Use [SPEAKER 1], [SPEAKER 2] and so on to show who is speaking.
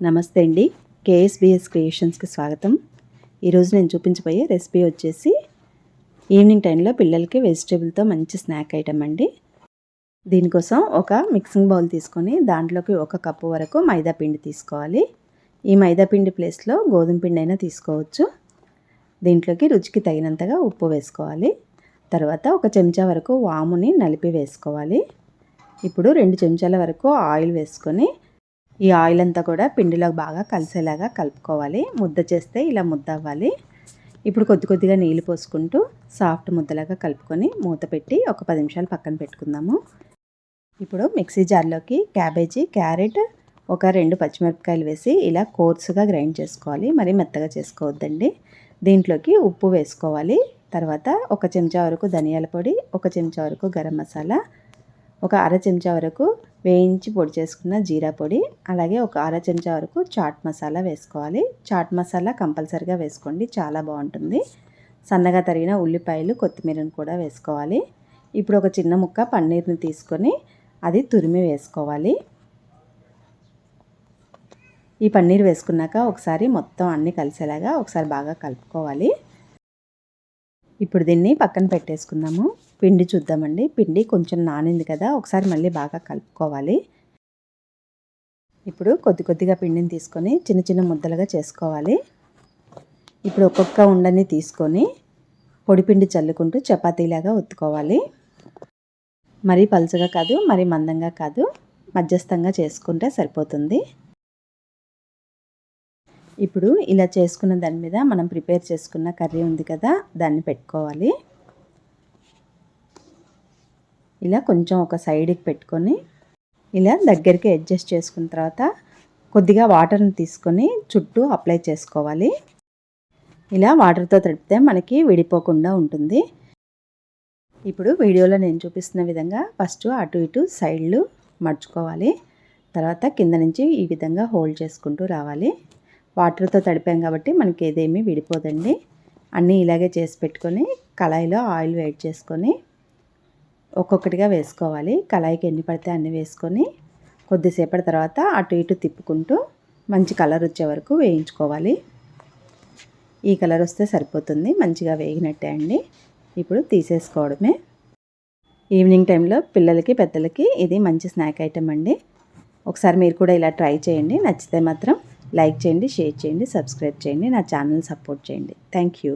[SPEAKER 1] నమస్తే అండి. కేఎస్బిఎస్ క్రియేషన్స్కి స్వాగతం. ఈరోజు నేను చూపించబోయే రెసిపీ వచ్చేసి ఈవినింగ్ టైంలో పిల్లలకి వెజిటేబుల్తో మంచి స్నాక్ ఐటమ్ అండి. దీనికోసం ఒక మిక్సింగ్ బౌల్ తీసుకొని దాంట్లోకి 1 కప్పు వరకు మైదా పిండి తీసుకోవాలి. ఈ మైదా పిండి ప్లేస్లో గోధుమ పిండి అయినా తీసుకోవచ్చు. దీంట్లోకి రుచికి తగినంతగా ఉప్పు వేసుకోవాలి. తర్వాత 1 చెంచా వరకు వాముని నలిపి వేసుకోవాలి. ఇప్పుడు 2 చెంచాల వరకు ఆయిల్ వేసుకొని ఈ ఆయిల్ అంతా కూడా పిండిలో బాగా కలిసేలాగా కలుపుకోవాలి. ముద్ద చేస్తే ఇలా ముద్ద అవ్వాలి. ఇప్పుడు కొద్దిగా నీళ్ళు పోసుకుంటూ సాఫ్ట్ ముద్దలాగా కలుపుకొని మూత పెట్టి ఒక 10 నిమిషాలు పక్కన పెట్టుకుందాము. ఇప్పుడు మిక్సీ జార్లోకి క్యాబేజీ, క్యారెట్, ఒక 2 పచ్చిమిరపకాయలు వేసి ఇలా కోర్సుగా గ్రైండ్ చేసుకోవాలి. మరీ మెత్తగా చేసుకోవద్దండి. దీంట్లోకి ఉప్పు వేసుకోవాలి. తర్వాత 1 చెంచా వరకు ధనియాల పొడి, 1 చెంచా వరకు గరం మసాలా, ఒక అర చెంచా వరకు వేయించి పొడి చేసుకున్న జీరా పొడి, అలాగే ఒక అర చెంచా వరకు చాట్ మసాలా వేసుకోవాలి. చాట్ మసాలా కంపల్సరిగా వేసుకోండి, చాలా బాగుంటుంది. సన్నగా తరిగిన ఉల్లిపాయలు, కొత్తిమీరను కూడా వేసుకోవాలి. ఇప్పుడు ఒక చిన్న ముక్క పన్నీర్ని తీసుకొని అది తురిమి వేసుకోవాలి. ఈ పన్నీర్ వేసుకున్నాక ఒకసారి మొత్తం అన్నీ కలిసేలాగా ఒకసారి బాగా కలుపుకోవాలి. ఇప్పుడు దీన్ని పక్కన పెట్టేసుకుందాము. పిండి చూద్దామండి. పిండి కొంచెం నానింది కదా, ఒకసారి మళ్ళీ బాగా కలుపుకోవాలి. ఇప్పుడు కొద్దిగా పిండిని తీసుకొని చిన్న చిన్న ముద్దలుగా చేసుకోవాలి. ఇప్పుడు ఒక్కొక్క ఉండని తీసుకొని పొడిపిండి చల్లుకుంటూ చపాతీలాగా ఒత్తుకోవాలి. మరీ పలుచగా కాదు, మరీ మందంగా కాదు, మధ్యస్థంగా చేసుకుంటే సరిపోతుంది. ఇప్పుడు ఇలా చేసుకున్న దాని మీద మనం ప్రిపేర్ చేసుకున్న కర్రీ ఉంది కదా, దాన్ని పెట్టుకోవాలి. ఇలా కొంచెం ఒక సైడ్కి పెట్టుకొని ఇలా దగ్గరికి అడ్జస్ట్ చేసుకున్న తర్వాత కొద్దిగా వాటర్ని తీసుకొని చుట్టూ అప్లై చేసుకోవాలి. ఇలా వాటర్తో తడిపితే మనకి విడిపోకుండా ఉంటుంది. ఇప్పుడు వీడియోలో నేను చూపిస్తున్న విధంగా ఫస్ట్ అటు ఇటు సైడ్లు మడుచుకోవాలి. తర్వాత కింద నుంచి ఈ విధంగా హోల్డ్ చేసుకుంటూ రావాలి. వాటర్తో తడిపాం కాబట్టి మనకి ఏదేమీ విడిపోదండి. అన్నీ ఇలాగే చేసి పెట్టుకొని కళాయిలో ఆయిల్ వేడి చేసుకొని ఒక్కొక్కటిగా వేసుకోవాలి. కళాయికి ఎన్ని పడితే అన్ని వేసుకొని కొద్దిసేపటి తర్వాత అటు ఇటు తిప్పుకుంటూ మంచి కలర్ వచ్చే వరకు వేయించుకోవాలి. ఈ కలర్ వస్తే సరిపోతుంది, మంచిగా వేగినట్టే అండి. ఇప్పుడు తీసేసుకోవడమే. ఈవినింగ్ టైంలో పిల్లలకి పెద్దలకి ఇది మంచి స్నాక్ ఐటమ్ అండి. ఒకసారి మీరు కూడా ఇలా ట్రై చేయండి. నచ్చితే మాత్రం లైక్ చేయండి, షేర్ చేయండి, సబ్స్క్రైబ్ చేయండి, నా ఛానల్ సపోర్ట్ చేయండి. Thank you.